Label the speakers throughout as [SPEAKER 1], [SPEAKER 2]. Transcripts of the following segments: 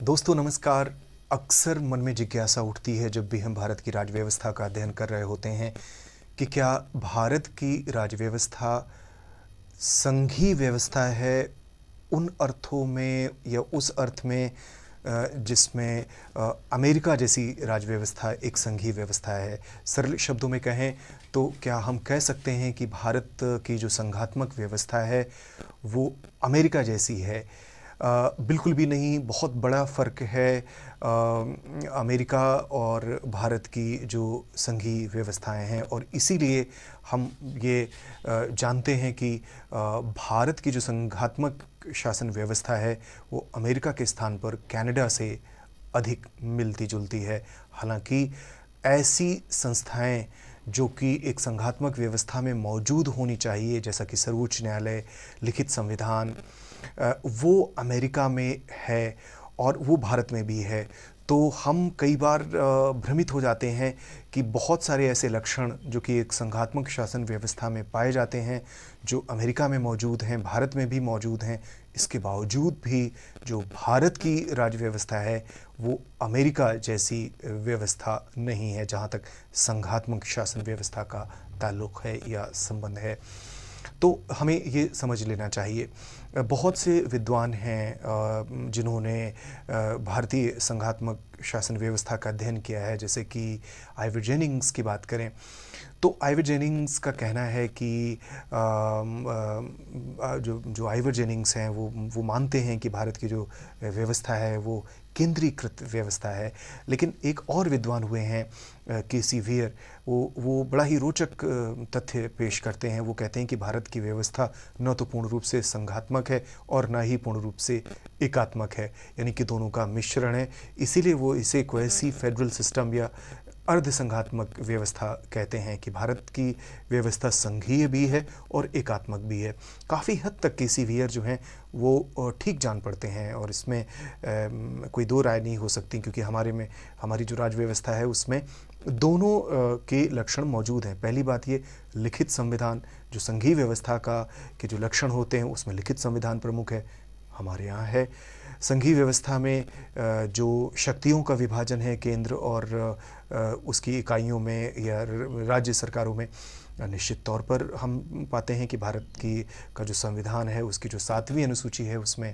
[SPEAKER 1] दोस्तों नमस्कार। अक्सर मन में जिज्ञासा उठती है जब भी हम भारत की राज्य व्यवस्था का अध्ययन कर रहे होते हैं कि क्या भारत की राज्य व्यवस्था संघीय व्यवस्था है उन अर्थों में या उस अर्थ में जिसमें अमेरिका जैसी राज्य व्यवस्था एक संघीय व्यवस्था है। सरल शब्दों में कहें तो क्या हम कह सकते हैं कि भारत की जो संघात्मक व्यवस्था है वो अमेरिका जैसी है? बिल्कुल भी नहीं, बहुत बड़ा फ़र्क है अमेरिका और भारत की जो संघीय व्यवस्थाएं हैं, और इसीलिए हम ये जानते हैं कि भारत की जो संघात्मक शासन व्यवस्था है वो अमेरिका के स्थान पर कनाडा से अधिक मिलती जुलती है। हालांकि ऐसी संस्थाएं जो कि एक संघात्मक व्यवस्था में मौजूद होनी चाहिए, जैसा कि सर्वोच्च न्यायालय, लिखित संविधान, वो अमेरिका में है और वो भारत में भी है। तो हम कई बार भ्रमित हो जाते हैं कि बहुत सारे ऐसे लक्षण जो कि एक संघात्मक शासन व्यवस्था में पाए जाते हैं जो अमेरिका में मौजूद हैं, भारत में भी मौजूद हैं। इसके बावजूद भी जो भारत की राज्य व्यवस्था है वो अमेरिका जैसी व्यवस्था नहीं है जहाँ तक संघात्मक शासन व्यवस्था का ताल्लुक़ है या संबंध है। तो हमें ये समझ लेना चाहिए। बहुत से विद्वान हैं जिन्होंने भारतीय संघात्मक शासन व्यवस्था का अध्ययन किया है, जैसे कि आइवर जेनिंग्स की बात करें तो आइवर जेनिंग्स का कहना है कि जो आइवर जेनिंग्स हैं वो मानते हैं कि भारत की जो व्यवस्था है वो केंद्रीकृत व्यवस्था है। लेकिन एक और विद्वान हुए हैं के.सी. वियर, वो बड़ा ही रोचक तथ्य पेश करते हैं। वो कहते हैं कि भारत की व्यवस्था न तो पूर्ण रूप से संघात्मक है और न ही पूर्ण रूप से एकात्मक है, यानी कि दोनों का मिश्रण है। इसीलिए वो इसे क्वेसी फेडरल सिस्टम या अर्ध संघात्मक व्यवस्था कहते हैं कि भारत की व्यवस्था संघीय भी है और एकात्मक भी है। काफ़ी हद तक के.सी. वियर जो हैं वो ठीक जान पड़ते हैं और इसमें कोई दो राय नहीं हो सकती, क्योंकि हमारी जो राज्य व्यवस्था है उसमें दोनों के लक्षण मौजूद हैं। पहली बात ये, लिखित संविधान जो संघीय व्यवस्था के जो लक्षण होते हैं उसमें लिखित संविधान प्रमुख है, हमारे यहाँ है। संघीय व्यवस्था में जो शक्तियों का विभाजन है केंद्र और उसकी इकाइयों में या राज्य सरकारों में, निश्चित तौर पर हम पाते हैं कि भारत का जो संविधान है उसकी जो 7वीं अनुसूची है उसमें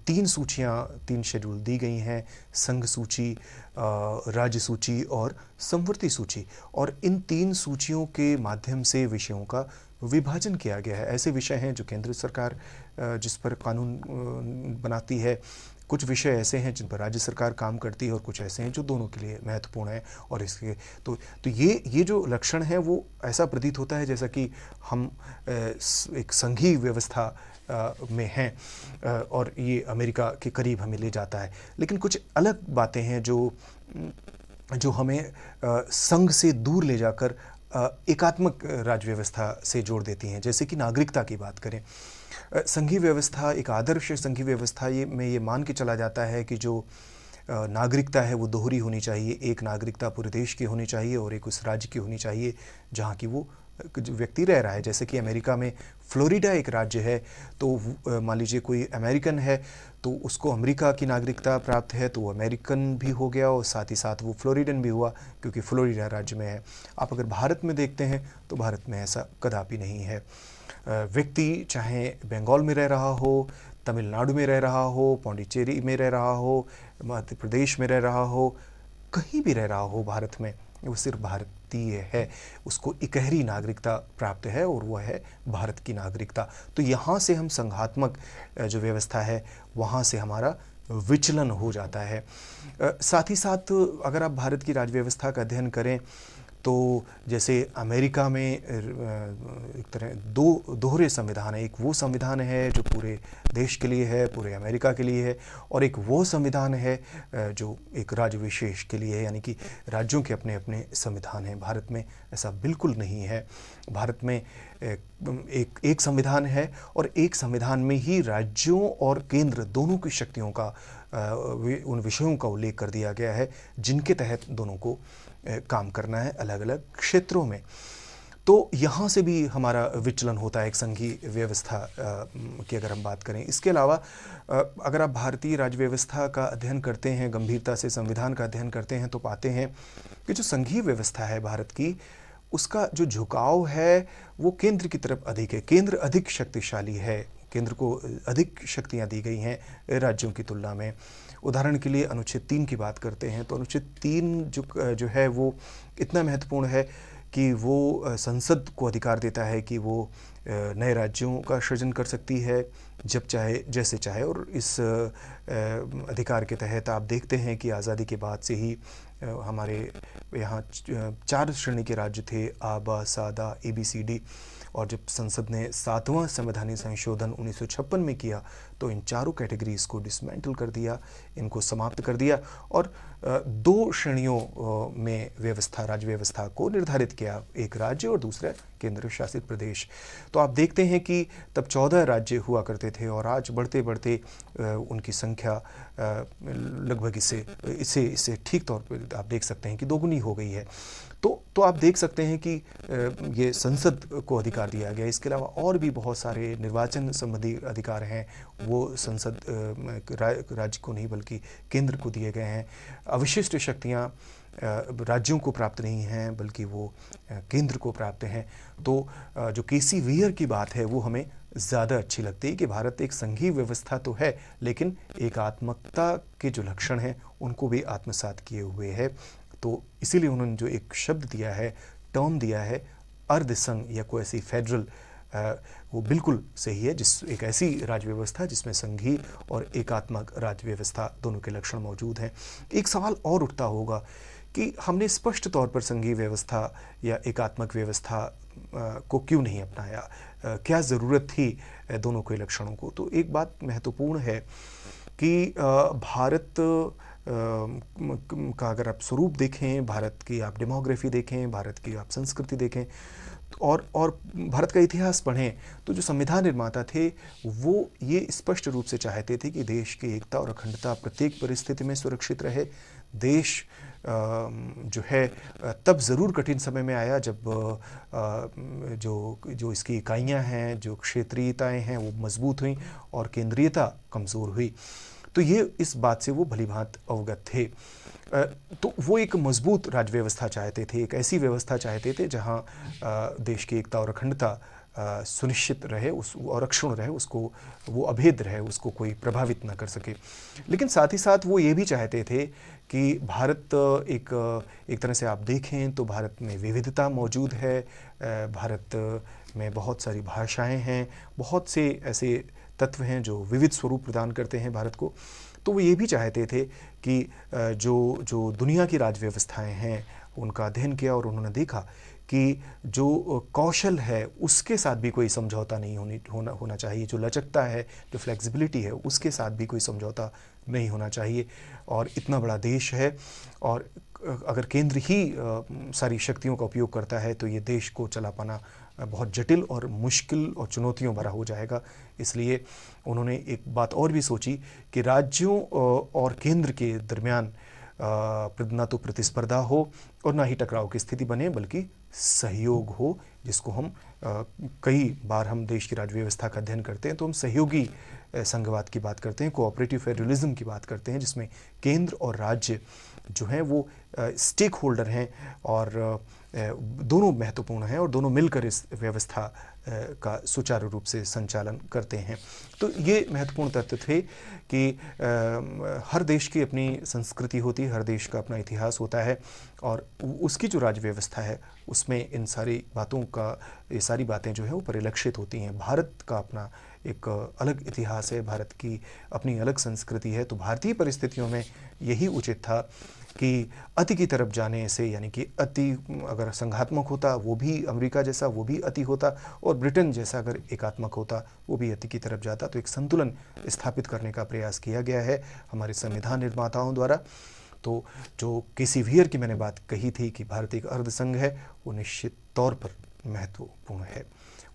[SPEAKER 1] 3 शेड्यूल दी गई हैं: संघ सूची, राज्य सूची और संवर्ती सूची। और इन 3 सूचियों के माध्यम से विषयों का विभाजन किया गया है। ऐसे विषय हैं जो केंद्र सरकार जिस पर कानून बनाती है, कुछ विषय ऐसे हैं जिन पर राज्य सरकार काम करती है और कुछ ऐसे हैं जो दोनों के लिए महत्वपूर्ण है। और इसके तो ये जो लक्षण है वो ऐसा प्रतीत होता है जैसा कि हम एक संघीय व्यवस्था में हैं और ये अमेरिका के करीब हमें ले जाता है। लेकिन कुछ अलग बातें हैं जो हमें संघ से दूर ले जाकर एकात्मक राज्य व्यवस्था से जोड़ देती हैं। जैसे कि नागरिकता की बात करें, संघीय व्यवस्था, एक आदर्श संघीय व्यवस्था में ये मान के चला जाता है कि जो नागरिकता है वो दोहरी होनी चाहिए। एक नागरिकता पूरे देश की होनी चाहिए और एक उस राज्य की होनी चाहिए जहाँ की वो जो व्यक्ति रह रहा है। जैसे कि अमेरिका में फ्लोरिडा एक राज्य है, तो मान लीजिए कोई अमेरिकन है तो उसको अमेरिका की नागरिकता प्राप्त है, तो वो अमेरिकन भी हो गया और साथ ही साथ वो फ्लोरिडन भी हुआ क्योंकि फ्लोरिडा राज्य में है। आप अगर भारत में देखते हैं तो भारत में ऐसा कदापि नहीं है। व्यक्ति चाहे बंगाल में रह रहा हो, तमिलनाडु में रह रहा हो, पौंडीचेरी में रह रहा हो, मध्य प्रदेश में रह रहा हो, कहीं भी रह रहा हो भारत में, वो सिर्फ भारतीय है, उसको इकहरी नागरिकता प्राप्त है और वह है भारत की नागरिकता। तो यहाँ से हम संघात्मक जो व्यवस्था है वहाँ से हमारा विचलन हो जाता है। साथ ही साथ अगर आप भारत की राज्य व्यवस्था का अध्ययन करें तो जैसे अमेरिका में एक तरह दोहरे संविधान है। एक वो संविधान है जो पूरे देश के लिए है, पूरे अमेरिका के लिए है, और एक वो संविधान है जो एक राज्य विशेष के लिए है, यानी कि राज्यों के अपने अपने संविधान हैं। भारत में ऐसा बिल्कुल नहीं है। भारत में एक संविधान है और एक संविधान में ही राज्यों और केंद्र दोनों की शक्तियों का उन विषयों का उल्लेख कर दिया गया है जिनके तहत दोनों को काम करना है अलग अलग क्षेत्रों में। तो यहाँ से भी हमारा विचलन होता है एक संघीय व्यवस्था की अगर हम बात करें। इसके अलावा अगर आप भारतीय राज्य व्यवस्था का अध्ययन करते हैं, गंभीरता से संविधान का अध्ययन करते हैं, तो पाते हैं कि जो संघीय व्यवस्था है भारत की, उसका जो झुकाव है वो केंद्र की तरफ अधिक है। केंद्र अधिक शक्तिशाली है, केंद्र को अधिक शक्तियाँ दी गई हैं राज्यों की तुलना में। उदाहरण के लिए अनुच्छेद 3 की बात करते हैं तो अनुच्छेद 3 जो है वो इतना महत्वपूर्ण है कि वो संसद को अधिकार देता है कि वो नए राज्यों का सृजन कर सकती है जब चाहे, जैसे चाहे। और इस अधिकार के तहत आप देखते हैं कि आज़ादी के बाद से ही हमारे यहाँ 4 श्रेणी के राज्य थे, आ, बा, सा, दा, ABCD। और जब संसद ने 7वां संवैधानिक संशोधन 1956 में किया तो इन चारों कैटेगरीज को डिसमेंटल कर दिया, इनको समाप्त कर दिया और 2 श्रेणियों में व्यवस्था, राज्य व्यवस्था को निर्धारित किया, एक राज्य और दूसरा केंद्र शासित प्रदेश। तो आप देखते हैं कि तब 14 राज्य हुआ करते थे और आज बढ़ते बढ़ते उनकी संख्या लगभग इससे ठीक तौर पर आप देख सकते हैं कि दोगुनी हो गई है। तो आप देख सकते हैं कि ये संसद को अधिकार दिया गया। इसके अलावा और भी बहुत सारे निर्वाचन संबंधी अधिकार हैं, वो संसद राज्य को नहीं बल्कि केंद्र को दिए गए हैं। अवशिष्ट शक्तियाँ राज्यों को प्राप्त नहीं हैं बल्कि वो केंद्र को प्राप्त हैं। तो जो KC वीयर की बात है वो हमें ज़्यादा अच्छी लगती है कि भारत एक संघीय व्यवस्था तो है लेकिन एकात्मकता के जो लक्षण हैं उनको भी आत्मसात किए हुए है। तो इसीलिए उन्होंने जो एक शब्द दिया है, टर्म दिया है, अर्धसंघ या कोई ऐसी फेडरल, वो बिल्कुल सही है। एक ऐसी राज्य व्यवस्था जिसमें संघीय और एकात्मक राज्य व्यवस्था दोनों के लक्षण मौजूद हैं। एक सवाल और उठता होगा कि हमने स्पष्ट तौर पर संघीय व्यवस्था या एकात्मक व्यवस्था को क्यों नहीं अपनाया, क्या ज़रूरत थी दोनों के लक्षणों को। तो एक बात महत्वपूर्ण है कि भारत का अगर आप स्वरूप देखें, भारत की आप डेमोग्राफी देखें, भारत की आप संस्कृति देखें और भारत का इतिहास पढ़ें तो जो संविधान निर्माता थे वो ये स्पष्ट रूप से चाहते थे कि देश की एकता और अखंडता प्रत्येक परिस्थिति में सुरक्षित रहे। देश जो है तब ज़रूर कठिन समय में आया जब जो इसकी इकाइयाँ हैं, जो क्षेत्रीयताएँ हैं वो मजबूत हुई और केंद्रीयता कमज़ोर हुई। तो ये इस बात से वो भलीभांत अवगत थे। तो वो एक मजबूत राज्य व्यवस्था चाहते थे, एक ऐसी व्यवस्था चाहते थे जहाँ देश की एकता और अखंडता सुनिश्चित रहे, और अक्षुण्ण रहे, उसको वो अभेद रहे, उसको कोई प्रभावित ना कर सके। लेकिन साथ ही साथ वो ये भी चाहते थे कि भारत एक तरह से आप देखें तो भारत में विविधता मौजूद है, भारत में बहुत सारी भाषाएं हैं, बहुत से ऐसे तत्व हैं जो विविध स्वरूप प्रदान करते हैं भारत को। तो वो ये भी चाहते थे कि जो दुनिया की राज्य व्यवस्थाएं हैं उनका अध्ययन किया और उन्होंने देखा कि जो कौशल है उसके साथ भी कोई समझौता नहीं होना चाहिए, जो लचकता है, जो फ्लेक्सिबिलिटी है उसके साथ भी कोई समझौता नहीं होना चाहिए। और इतना बड़ा देश है और अगर केंद्र ही सारी शक्तियों का उपयोग करता है तो ये देश को चला पाना बहुत जटिल और मुश्किल और चुनौतियों भरा हो जाएगा। इसलिए उन्होंने एक बात और भी सोची कि राज्यों और केंद्र के दरमियान ना तो प्रतिस्पर्धा हो और ना ही टकराव की स्थिति बने बल्कि सहयोग हो, जिसको हम कई बार हम देश की राज्य व्यवस्था का अध्ययन करते हैं तो हम सहयोगी संघवाद की बात करते हैं, कोऑपरेटिव फेडरलिज्म की बात करते हैं, जिसमें केंद्र और राज्य जो हैं वो स्टेक होल्डर हैं और दोनों महत्वपूर्ण हैं और दोनों मिलकर इस व्यवस्था का सुचारू रूप से संचालन करते हैं। तो ये महत्वपूर्ण तथ्य थे कि हर देश की अपनी संस्कृति होती है, हर देश का अपना इतिहास होता है और उसकी जो राज्य व्यवस्था है उसमें इन सारी बातों का, ये सारी बातें जो है वो परिलक्षित होती हैं। भारत का अपना एक अलग इतिहास है, भारत की अपनी अलग संस्कृति है। तो भारतीय परिस्थितियों में यही उचित था कि अति की तरफ जाने से, यानी कि अति अगर संघात्मक होता वो भी अमेरिका जैसा वो भी अति होता और ब्रिटेन जैसा अगर एकात्मक होता वो भी अति की तरफ जाता। तो एक संतुलन स्थापित करने का प्रयास किया गया है हमारे संविधान निर्माताओं द्वारा। तो जो KC वीयर की मैंने बात कही थी कि भारत एक अर्धसंघ है, वो निश्चित तौर पर महत्वपूर्ण है।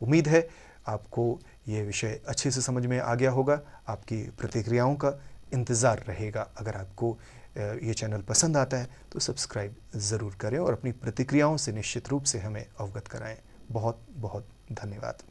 [SPEAKER 1] उम्मीद है आपको ये विषय अच्छे से समझ में आ गया होगा। आपकी प्रतिक्रियाओं का इंतज़ार रहेगा। अगर आपको ये चैनल पसंद आता है तो सब्सक्राइब ज़रूर करें और अपनी प्रतिक्रियाओं से निश्चित रूप से हमें अवगत कराएं। बहुत बहुत धन्यवाद।